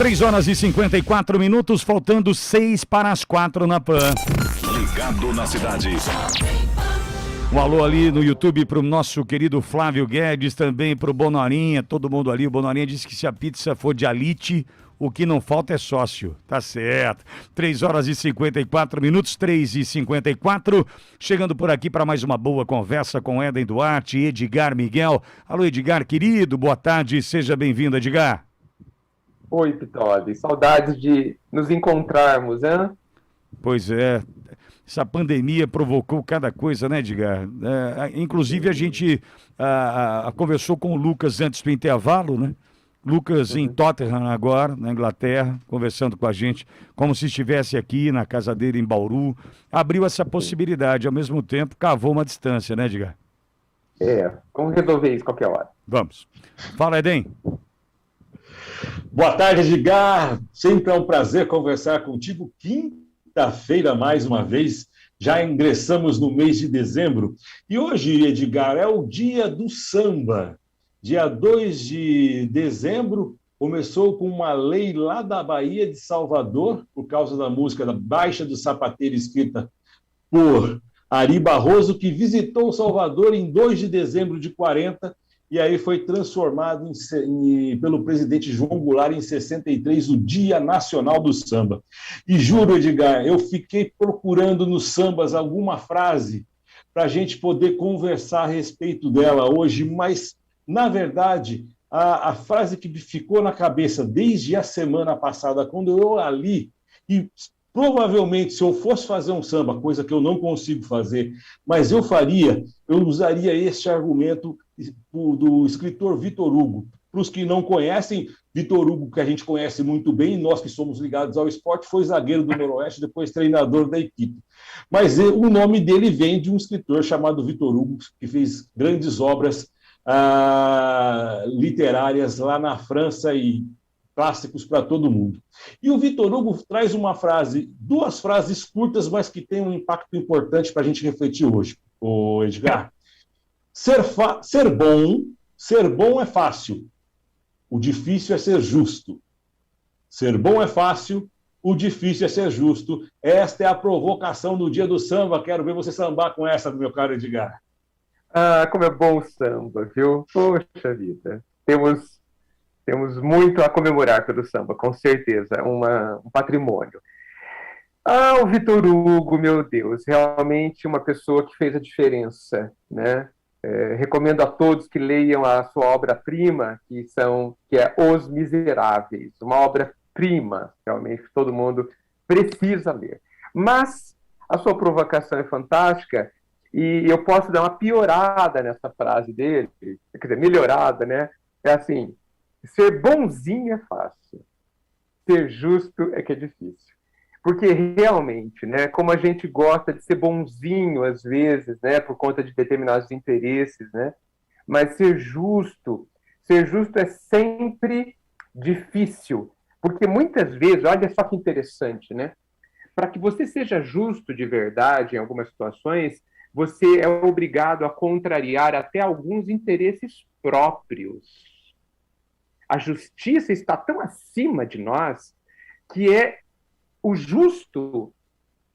3h54, faltando 6 para as 4 na PAN. Ligado na cidade. Um alô ali no YouTube para o nosso querido Flávio Guedes, também para o Bonorinha, todo mundo ali. O Bonorinha disse que se a pizza for de Alite, o que não falta é sócio. Tá certo. 3h54, 3h54. Chegando por aqui para mais uma boa conversa com Éden Duarte e Edgar Miguel. Alô, Edgar, querido, boa tarde. Seja bem-vindo, Edgar. Oi, Pitoli. Saudades de nos encontrarmos, hein? Pois é. Essa pandemia provocou cada coisa, né, Edgar? Inclusive, a gente conversou com o Lucas antes do intervalo, né? Lucas em Tottenham agora, na Inglaterra, conversando com a gente, como se estivesse aqui na casa dele em Bauru. Abriu essa possibilidade, ao mesmo tempo cavou uma distância, né, Edgar? Vamos resolver isso qualquer hora. Vamos. Fala, Éden. Boa tarde, Edgar. Sempre é um prazer conversar contigo. Quinta-feira, mais uma vez, já ingressamos no mês de dezembro. E hoje, Edgar, é o dia do samba. Dia 2 de dezembro, começou com uma lei lá da Bahia de Salvador, por causa da música da Baixa do Sapateiro, escrita por Ari Barroso, que visitou Salvador em 2 de dezembro de 40, e aí foi transformado pelo presidente João Goulart em 63, o Dia Nacional do Samba. E juro, Edgar, eu fiquei procurando nos sambas alguma frase para a gente poder conversar a respeito dela hoje, mas, na verdade, a frase que me ficou na cabeça desde a semana passada, quando eu ali, e provavelmente, se eu fosse fazer um samba, coisa que eu não consigo fazer, mas eu usaria este argumento do escritor Vitor Hugo. Para os que não conhecem, Vitor Hugo, que a gente conhece muito bem, nós que somos ligados ao esporte, foi zagueiro do Noroeste, depois treinador da equipe. Mas o nome dele vem de um escritor chamado Vitor Hugo, que fez grandes obras literárias lá na França e clássicos para todo mundo. E o Vitor Hugo traz duas frases curtas, mas que têm um impacto importante para a gente refletir hoje, o Edgar. Ser bom é fácil, o difícil é ser justo. Ser bom é fácil, o difícil é ser justo. Esta é a provocação do dia do samba. Quero ver você sambar com essa, meu caro Edgar. Como é bom o samba, viu? Poxa vida. Temos muito a comemorar pelo samba, com certeza. Um patrimônio. O Vitor Hugo, meu Deus, realmente uma pessoa que fez a diferença, né? Recomendo a todos que leiam a sua obra-prima, que é Os Miseráveis, uma obra-prima, realmente, que todo mundo precisa ler. Mas a sua provocação é fantástica, e eu posso dar uma piorada nessa frase dele, quer dizer, melhorada, né? É assim, ser bonzinho é fácil, ser justo é que é difícil. Porque realmente, né, como a gente gosta de ser bonzinho às vezes, né, por conta de determinados interesses, né, mas ser justo é sempre difícil, porque muitas vezes, olha só que interessante, né, para que você seja justo de verdade em algumas situações, você é obrigado a contrariar até alguns interesses próprios. A justiça está tão acima de nós que o justo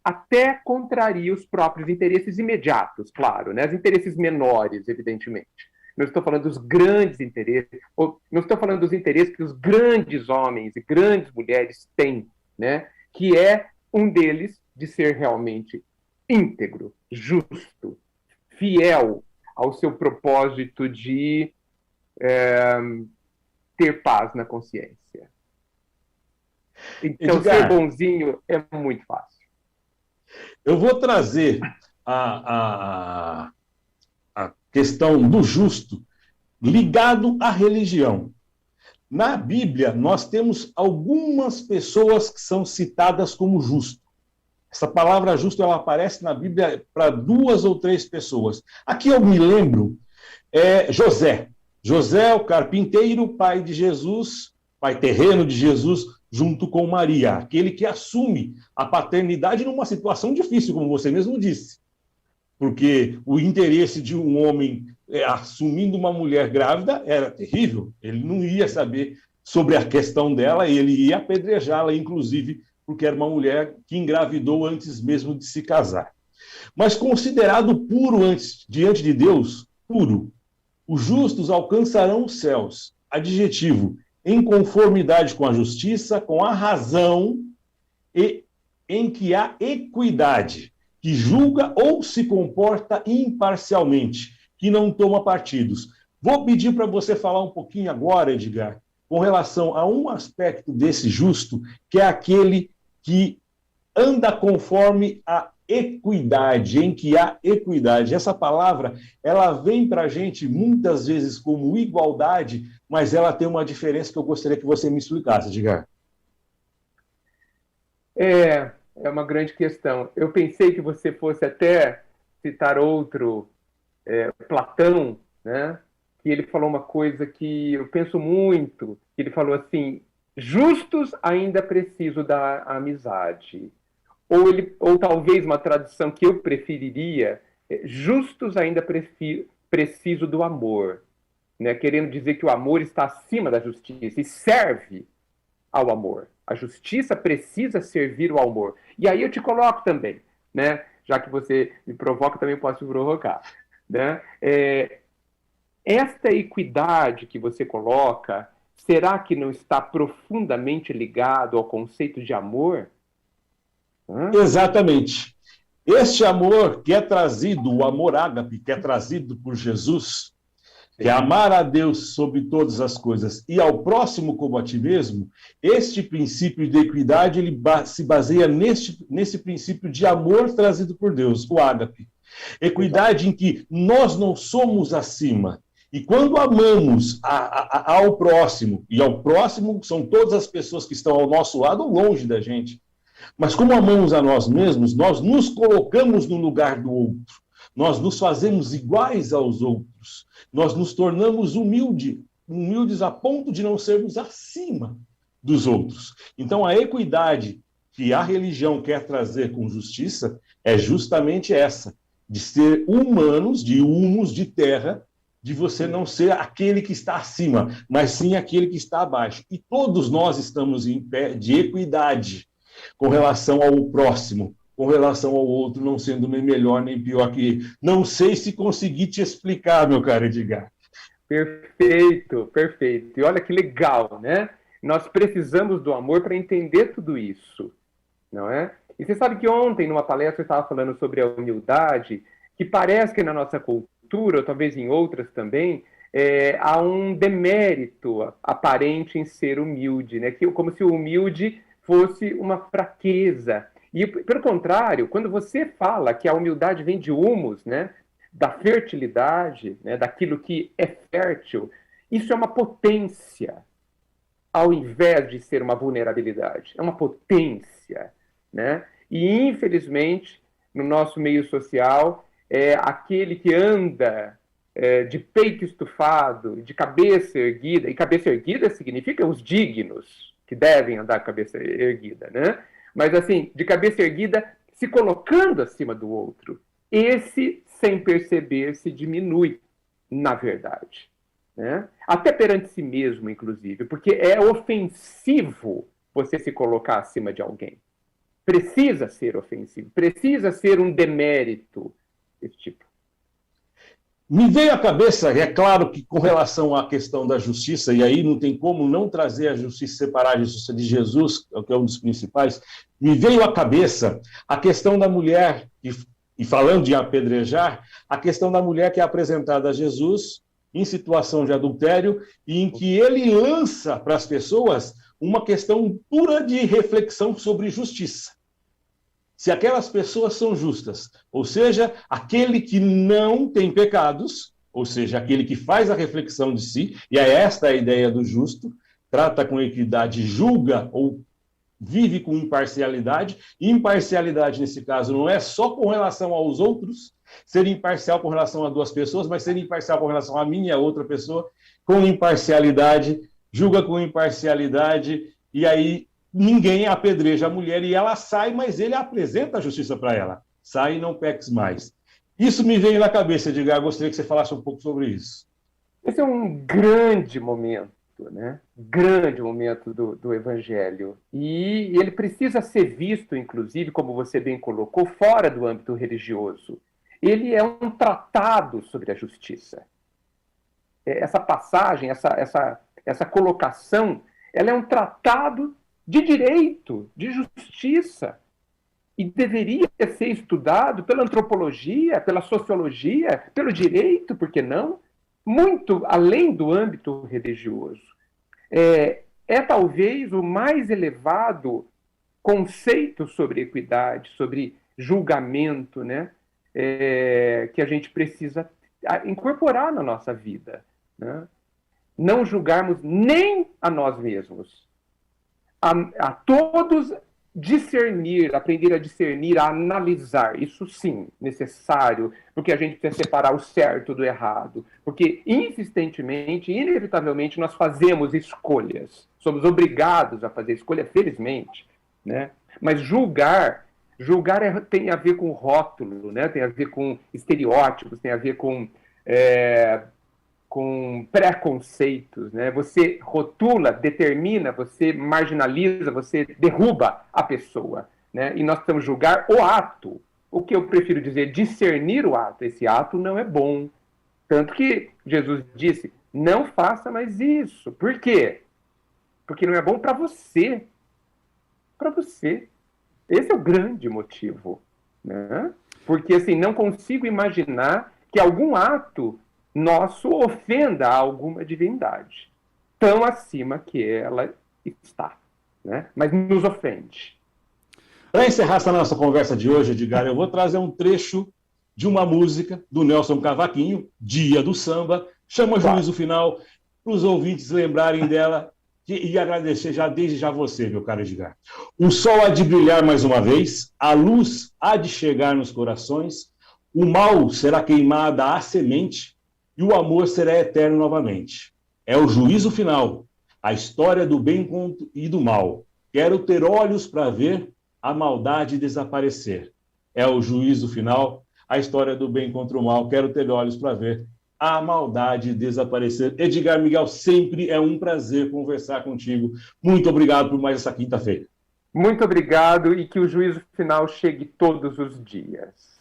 até contraria os próprios interesses imediatos, claro, né? Os interesses menores, evidentemente. Não estou falando dos grandes interesses, não estou falando dos interesses que os grandes homens e grandes mulheres têm, né? Que é um deles de ser realmente íntegro, justo, fiel ao seu propósito de ter paz na consciência. Então, Edgar, ser bonzinho é muito fácil. Eu vou trazer a questão do justo ligado à religião. Na Bíblia, nós temos algumas pessoas que são citadas como justo. Essa palavra justo ela aparece na Bíblia para 2 ou 3 pessoas. Aqui eu me lembro José. José, o carpinteiro, pai de Jesus, pai terreno de Jesus, junto com Maria, aquele que assume a paternidade numa situação difícil, como você mesmo disse. Porque o interesse de um homem assumindo uma mulher grávida era terrível. Ele não ia saber sobre a questão dela, ele ia apedrejá-la, inclusive, porque era uma mulher que engravidou antes mesmo de se casar. Mas considerado puro diante de Deus, puro, os justos alcançarão os céus. Adjetivo, em conformidade com a justiça, com a razão e em que há equidade, que julga ou se comporta imparcialmente, que não toma partidos. Vou pedir para você falar um pouquinho agora, Edgar, com relação a um aspecto desse justo, que é aquele que anda conforme a equidade, em que há equidade. Essa palavra, ela vem para a gente muitas vezes como igualdade, mas ela tem uma diferença que eu gostaria que você me explicasse, Edgar. É uma grande questão. Eu pensei que você fosse até citar outro, Platão, né? Que ele falou uma coisa que eu penso muito. Ele falou assim: justos ainda preciso da amizade. Ou talvez uma tradução que eu preferiria, justos ainda preciso do amor. Né? Querendo dizer que o amor está acima da justiça e serve ao amor. A justiça precisa servir ao amor. E aí eu te coloco também, né? Já que você me provoca, também posso te provocar. Né? Esta equidade que você coloca, será que não está profundamente ligado ao conceito de amor? Exatamente. Este amor que é trazido, o amor ágape, que é trazido por Jesus, que é amar a Deus sobre todas as coisas e ao próximo como a ti mesmo, este princípio de equidade ele se baseia nesse princípio de amor trazido por Deus, o ágape. Equidade em que nós não somos acima. E quando amamos ao próximo, e ao próximo são todas as pessoas que estão ao nosso lado ou longe da gente, mas como amamos a nós mesmos, nós nos colocamos no lugar do outro, nós nos fazemos iguais aos outros, nós nos tornamos humildes a ponto de não sermos acima dos outros. Então a equidade que a religião quer trazer com justiça é justamente essa, de ser humanos, de humus, de terra, de você não ser aquele que está acima, mas sim aquele que está abaixo. E todos nós estamos em pé de equidade com relação ao próximo, com relação ao outro, não sendo nem melhor nem pior que ele. Não sei se consegui te explicar, meu caro Edgar. Perfeito, perfeito. E olha que legal, né? Nós precisamos do amor para entender tudo isso, não é? E você sabe que ontem, numa palestra, eu estava falando sobre a humildade, que parece que na nossa cultura, ou talvez em outras também, há um demérito aparente em ser humilde, né? Como se o humilde fosse uma fraqueza. E, pelo contrário, quando você fala que a humildade vem de humus, né, da fertilidade, né, daquilo que é fértil, isso é uma potência, ao invés de ser uma vulnerabilidade. É uma potência. Né? E, infelizmente, no nosso meio social, aquele que anda de peito estufado, de cabeça erguida, e cabeça erguida significa os dignos, que devem andar com a cabeça erguida, né? Mas, assim, de cabeça erguida, se colocando acima do outro. Esse, sem perceber, se diminui, na verdade. Né? Até perante si mesmo, inclusive, porque é ofensivo você se colocar acima de alguém. Precisa ser ofensivo, precisa ser um demérito desse tipo. Me veio à cabeça, é claro que com relação à questão da justiça, e aí não tem como não trazer a justiça, separar a justiça de Jesus, que é um dos principais, me veio à cabeça a questão da mulher, e falando de apedrejar, a questão da mulher que é apresentada a Jesus em situação de adultério, e em que ele lança para as pessoas uma questão pura de reflexão sobre justiça. Se aquelas pessoas são justas, ou seja, aquele que não tem pecados, ou seja, aquele que faz a reflexão de si, e é esta a ideia do justo, trata com equidade, julga ou vive com imparcialidade, e imparcialidade nesse caso não é só com relação aos outros, ser imparcial com relação a duas pessoas, mas ser imparcial com relação a mim e a outra pessoa, com imparcialidade, julga com imparcialidade, e aí ninguém apedreja a mulher e ela sai, mas ele apresenta a justiça para ela. Sai e não peques mais. Isso me veio na cabeça, Edgar. Gostaria que você falasse um pouco sobre isso. Esse é um grande momento, né? Grande momento do Evangelho. E ele precisa ser visto, inclusive, como você bem colocou, fora do âmbito religioso. Ele é um tratado sobre a justiça. Essa passagem, essa colocação, ela é um tratado de direito, de justiça. E deveria ser estudado pela antropologia, pela sociologia, pelo direito, por que não? Muito além do âmbito religioso. É talvez o mais elevado conceito sobre equidade, sobre julgamento, né? Que a gente precisa incorporar na nossa vida. Né? Não julgarmos nem a nós mesmos. A todos discernir, aprender a discernir, a analisar, isso sim, necessário, porque a gente precisa separar o certo do errado, porque insistentemente, inevitavelmente, nós fazemos escolhas, somos obrigados a fazer escolha, felizmente, né? Mas julgar tem a ver com rótulo, né? Tem a ver com estereótipos, tem a ver com preconceitos, né? Você rotula, determina, você marginaliza, você derruba a pessoa, né? E nós precisamos julgar o ato. O que eu prefiro dizer, discernir o ato. Esse ato não é bom. Tanto que Jesus disse, não faça mais isso. Por quê? Porque não é bom para você. Para você. Esse é o grande motivo, né? Porque, assim, não consigo imaginar que algum ato nosso ofenda alguma divindade, tão acima que ela está, né? Mas nos ofende. Para encerrar essa nossa conversa de hoje, Edgar, eu vou trazer um trecho de uma música do Nelson Cavaquinho, Dia do Samba, chama Juízo Final, para os ouvintes lembrarem dela e agradecer desde já você, meu caro Edgar. O sol há de brilhar mais uma vez, a luz há de chegar nos corações, o mal será queimada a semente, e o amor será eterno novamente. É o juízo final, a história do bem e do mal. Quero ter olhos para ver a maldade desaparecer. É o juízo final, a história do bem contra o mal. Quero ter olhos para ver a maldade desaparecer. Edgar Miguel, sempre é um prazer conversar contigo. Muito obrigado por mais essa quinta-feira. Muito obrigado e que o juízo final chegue todos os dias.